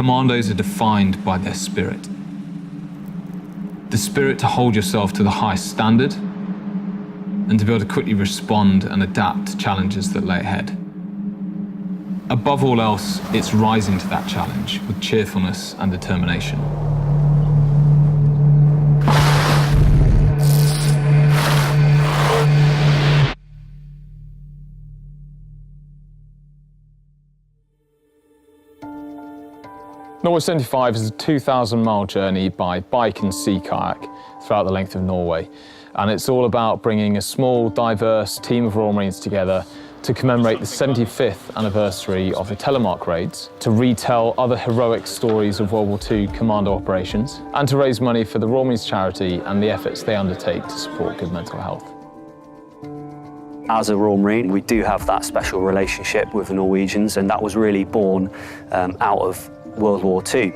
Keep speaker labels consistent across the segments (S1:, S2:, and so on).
S1: Commandos are defined by their spirit. The spirit to hold yourself to the highest standard and to be able to quickly respond and adapt to challenges that lay ahead. Above all else, it's rising to that challenge with cheerfulness and determination.
S2: Norway 75 is a 2,000-mile journey by bike and sea kayak throughout the length of Norway. And it's all about bringing a small, diverse team of Royal Marines together to commemorate the 75th anniversary of the Telemark raids, to retell other heroic stories of World War II Commando operations, and to raise money for the Royal Marines charity and the efforts they undertake to support good mental health.
S3: As a Royal Marine, we do have that special relationship with the Norwegians, and that was really born out of World War II.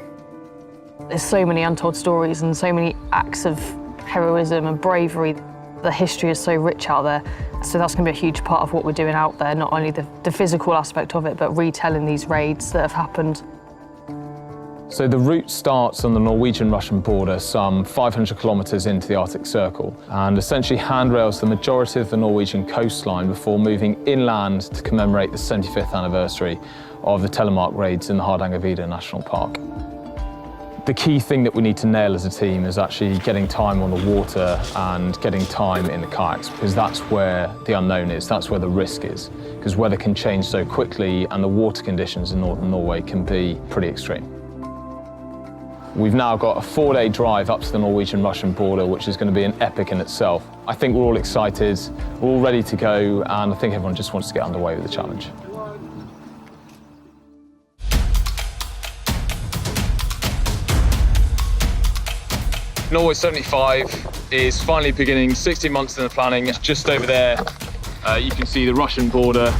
S4: There's so many untold stories and so many acts of heroism and bravery. The history is so rich out there, so that's going to be a huge part of what we're doing out there, not only the physical aspect of it, but retelling these raids that have happened.
S2: So the route starts on the Norwegian-Russian border, some 500 kilometres into the Arctic Circle, and essentially handrails the majority of the Norwegian coastline before moving inland to commemorate the 75th anniversary of the Telemark raids in the Hardangervidda National Park. The key thing that we need to nail as a team is actually getting time on the water and getting time in the kayaks, because that's where the unknown is, that's where the risk is, because weather can change so quickly and the water conditions in northern Norway can be pretty extreme. We've now got a 4-day drive up to the Norwegian-Russian border, which is going to be an epic in itself. I think we're all excited, we're all ready to go, and I think everyone just wants to get underway with the challenge. Norway 75 is finally beginning, 16 months in the planning. It's just over there. You can see the Russian border.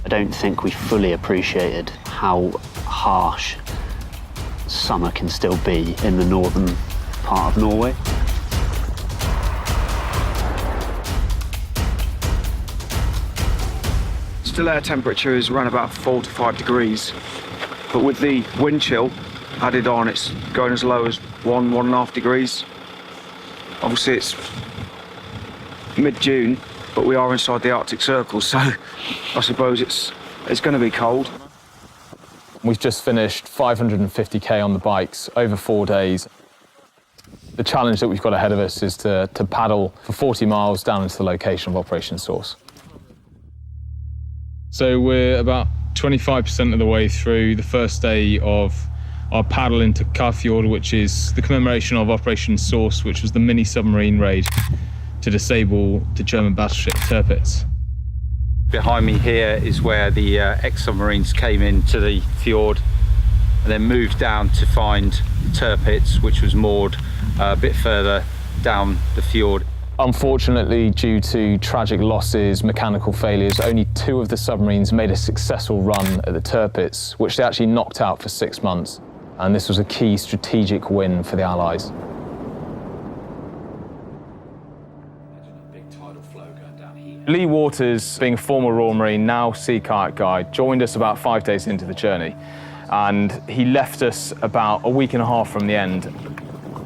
S3: I don't think we fully appreciated how harsh summer can still be in the northern part of Norway.
S5: Still air temperature is around about 4 to 5 degrees, but with the wind chill added on, it's going as low as 1.5 degrees. Obviously it's mid-June, but we are inside the Arctic Circle, so I suppose it's going to be cold.
S2: We've just finished 550k on the bikes over 4 days. The challenge that we've got ahead of us is to paddle for 40 miles down into the location of Operation Source. So we're about 25% of the way through the first day of our paddle into Kafjord, which is the commemoration of Operation Source, which was the mini submarine raid to disable the German battleship Tirpitz.
S6: Behind me here is where the ex-submarines came into the fjord and then moved down to find Tirpitz, which was moored a bit further down the fjord.
S2: Unfortunately, due to tragic losses, mechanical failures, only 2 of the submarines made a successful run at the Tirpitz, which they actually knocked out for 6 months. And this was a key strategic win for the Allies. Lee Waters, being a former Royal Marine, now sea kayak guide, joined us about 5 days into the journey. And he left us about a week and a half from the end.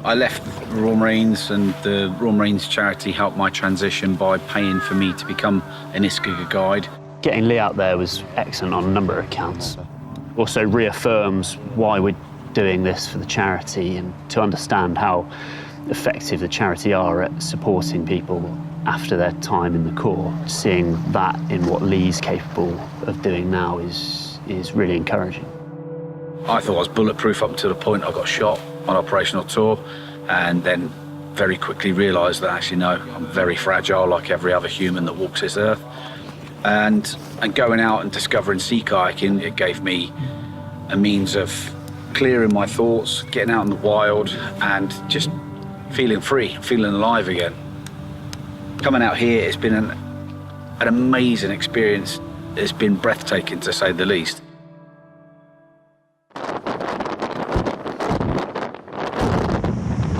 S6: I left the Royal Marines, and the Royal Marines charity helped my transition by paying for me to become an Iskaga guide.
S3: Getting Lee out there was excellent on a number of accounts. Also reaffirms why we're doing this for the charity, and to understand how effective the charity are at supporting people after their time in the Corps. Seeing that in what Lee's capable of doing now is really encouraging.
S6: I thought I was bulletproof up until the point I got shot on operational tour, and then very quickly realised that actually no, I'm very fragile like every other human that walks this earth. And going out and discovering sea kayaking, it gave me a means of clearing my thoughts, getting out in the wild and just feeling free, feeling alive again. Coming out here, it's been an amazing experience. It's been breathtaking, to say the least.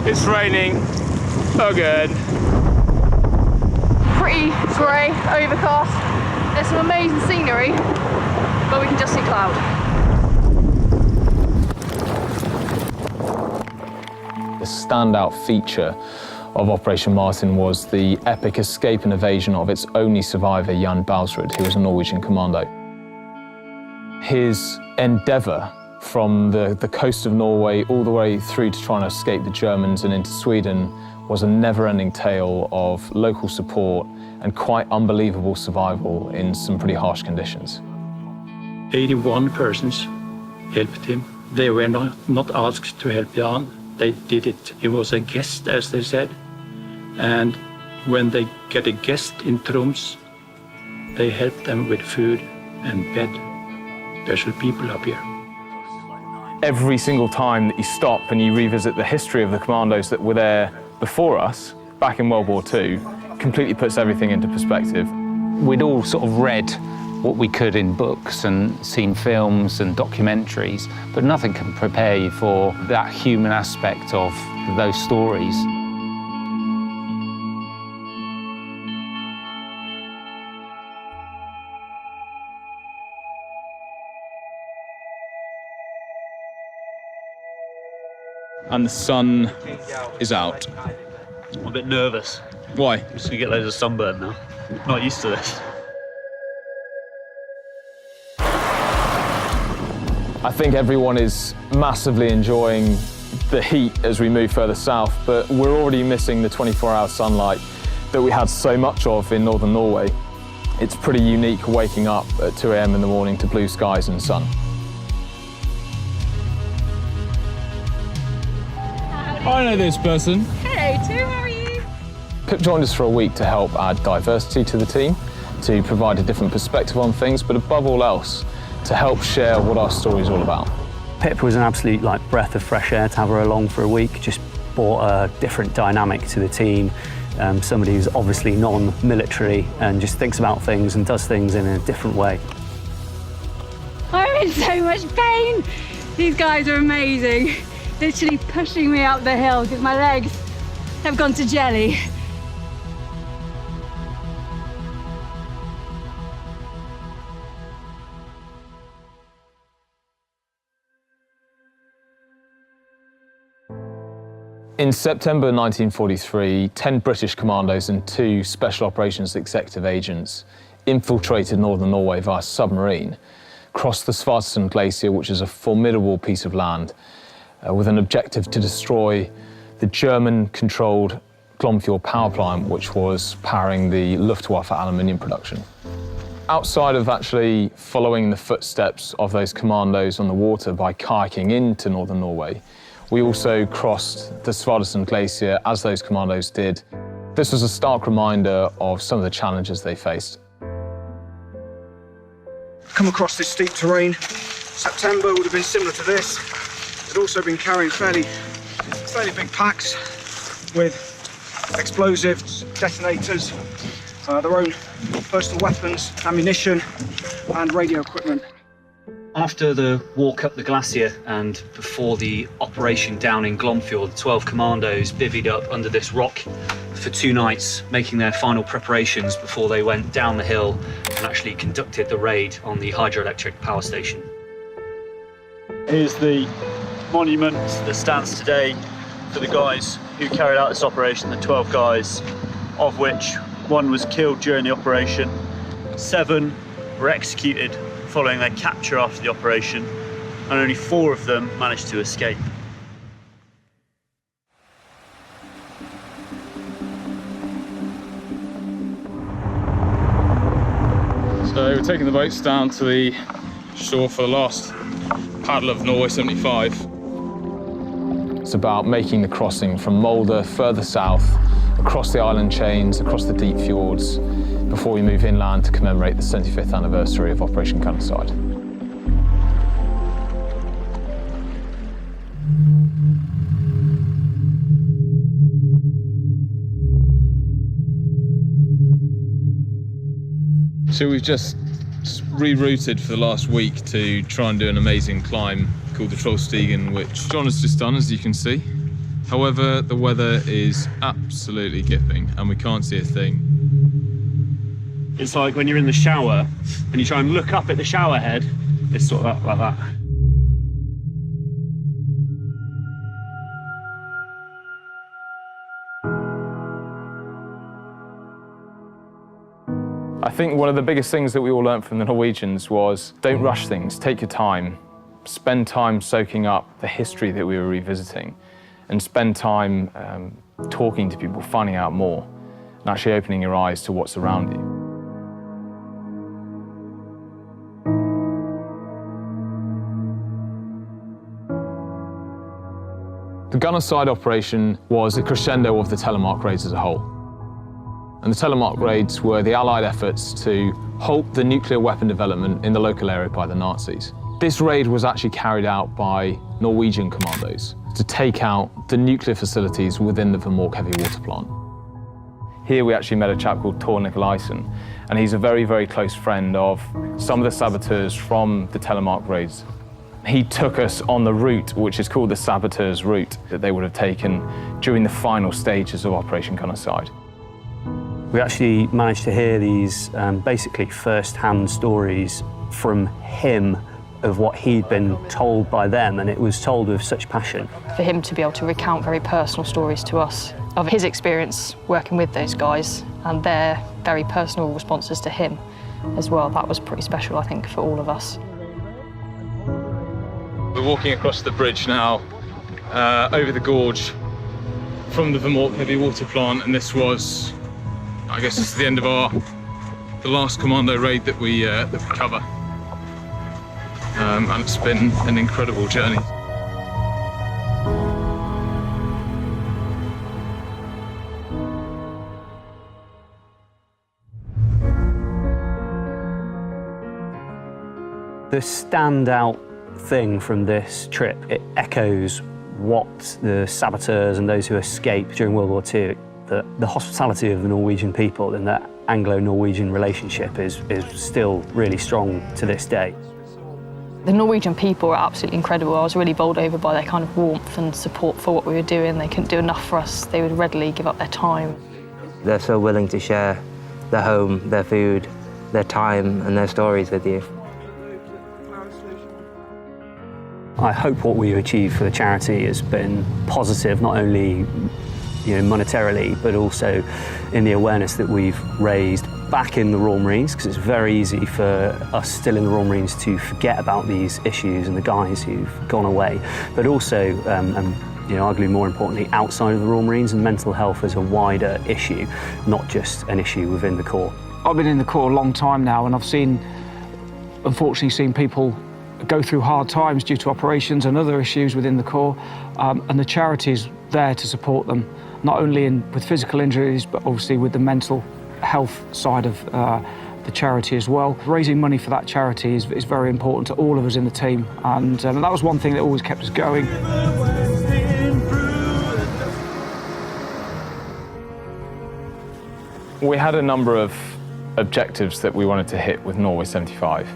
S2: It's raining again.
S4: Pretty grey, overcast. There's some amazing scenery, but we can just see cloud.
S2: The standout feature of Operation Martin was the epic escape and evasion of its only survivor, Jan Balsrud, who was a Norwegian commando. His endeavour from the coast of Norway all the way through to trying to escape the Germans and into Sweden was a never-ending tale of local support and quite unbelievable survival in some pretty harsh conditions.
S7: 81 persons helped him. They were not asked to help Jan. They did it. He was a guest, as they said. And when they get a guest in Troms, they help them with food and bed. Special people up here.
S2: Every single time that you stop and you revisit the history of the commandos that were there before us, back in World War II, completely puts everything into perspective.
S8: We'd all sort of read what we could in books and seen films and documentaries, but nothing can prepare you for that human aspect of those stories.
S1: And the sun is out.
S3: I'm a bit nervous.
S1: Why?
S3: I'm just gonna get loads of sunburn now. Not used to this.
S2: I think everyone is massively enjoying the heat as we move further south, but we're already missing the 24-hour sunlight that we had so much of in northern Norway. It's pretty unique waking up at 2 a.m. in the morning to blue skies and sun.
S1: I know this person.
S9: Hello, Tim, how are you?
S2: Pip joined us for a week to help add diversity to the team, to provide a different perspective on things, but above all else, to help share what our story's all about.
S3: Pip was an absolute breath of fresh air to have her along for a week. Just brought a different dynamic to the team. Somebody who's obviously non-military and just thinks about things and does things in a different way.
S9: I'm in so much pain. These guys are amazing. Literally pushing me up the hill because my legs have gone to jelly.
S2: In September 1943, 10 British commandos and 2 Special Operations Executive Agents infiltrated northern Norway via submarine, crossed the Svartesund Glacier, which is a formidable piece of land, with an objective to destroy the German-controlled Glomfjord power plant, which was powering the Luftwaffe aluminium production. Outside of actually following the footsteps of those commandos on the water by kayaking into northern Norway, we also crossed the Svartesund Glacier as those commandos did. This was a stark reminder of some of the challenges they faced.
S5: Come across this steep terrain. September would have been similar to this. They'd also been carrying fairly big packs with explosives, detonators, their own personal weapons, ammunition, and radio equipment.
S3: After the walk up the glacier and before the operation down in Glomfjord, 12 commandos bivvied up under this rock for 2 nights, making their final preparations before they went down the hill and actually conducted the raid on the hydroelectric power station.
S10: Here's the monument that stands today for the guys who carried out this operation, the 12 guys, of which 1 was killed during the operation, 7 were executed following their capture after the operation, and only 4 of them managed to escape.
S1: So we're taking the boats down to the shore for the last paddle of Norway 75.
S2: It's about making the crossing from Molde further south, across the island chains, across the deep fjords, before we move inland to commemorate the 75th anniversary of Operation Countryside.
S1: So we've just rerouted for the last week to try and do an amazing climb called the Trollstigen, which John has just done, as you can see. However, the weather is absolutely gipping and we can't see a thing.
S10: It's like when you're in the shower and you try and look up at the shower head, it's sort of like that.
S2: I think one of the biggest things that we all learned from the Norwegians was don't rush things, take your time, spend time soaking up the history that we were revisiting, and spend time talking to people, finding out more, and actually opening your eyes to what's around you. The gunner-side operation was a crescendo of the telemark raids as a whole. And the telemark raids were the Allied efforts to halt the nuclear weapon development in the local area by the Nazis. This raid was actually carried out by Norwegian commandos to take out the nuclear facilities within the Embark heavy water plant. Here we actually met a chap called Tor Nikolaisen, and he's a very, very close friend of some of the saboteurs from the telemark raids. He took us on the route, which is called the saboteurs' route, that they would have taken during the final stages of Operation Gunnerside.
S3: We actually managed to hear these basically first-hand stories from him of what he'd been told by them, and it was told with such passion.
S4: For him to be able to recount very personal stories to us of his experience working with those guys and their very personal responses to him as well, that was pretty special, I think, for all of us.
S2: We're walking across the bridge now, over the gorge from the Embark heavy water plant, and this was, I guess, this is the end of the last Commando raid that we cover. And it's been an incredible journey.
S3: The standout thing from this trip, it echoes what the saboteurs and those who escaped during World War II, the hospitality of the Norwegian people and the Anglo-Norwegian relationship is still really strong to this day.
S4: The Norwegian people are absolutely incredible. I was really bowled over by their kind of warmth and support for what we were doing. They couldn't do enough for us. They would readily give up their time.
S11: They're so willing to share their home, their food, their time and their stories with you.
S3: I hope what we've achieved for the charity has been positive, not only monetarily, but also in the awareness that we've raised back in the Royal Marines, because it's very easy for us still in the Royal Marines to forget about these issues and the guys who've gone away, but also, arguably more importantly, outside of the Royal Marines, and mental health is a wider issue, not just an issue within the Corps.
S12: I've been in the Corps a long time now, and I've unfortunately seen people go through hard times due to operations and other issues within the Corps, and the charity is there to support them, not only with physical injuries, but obviously with the mental health side of the charity as well. Raising money for that charity is very important to all of us in the team, and that was one thing that always kept us going.
S2: We had a number of objectives that we wanted to hit with Norway 75.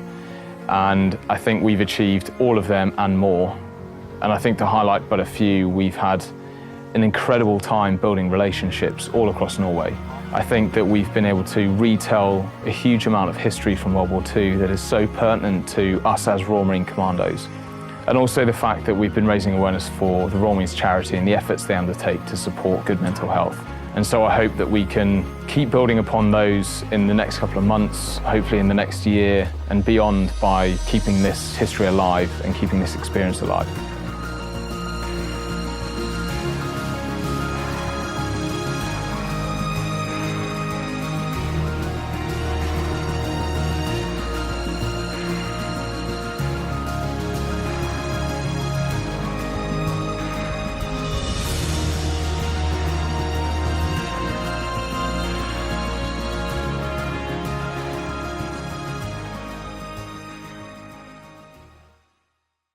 S2: And I think we've achieved all of them and more. And I think, to highlight but a few, we've had an incredible time building relationships all across Norway. I think that we've been able to retell a huge amount of history from World War II that is so pertinent to us as Royal Marine Commandos. And also the fact that we've been raising awareness for the Royal Marines charity and the efforts they undertake to support good mental health. And so I hope that we can keep building upon those in the next couple of months, hopefully in the next year and beyond, by keeping this history alive and keeping this experience alive.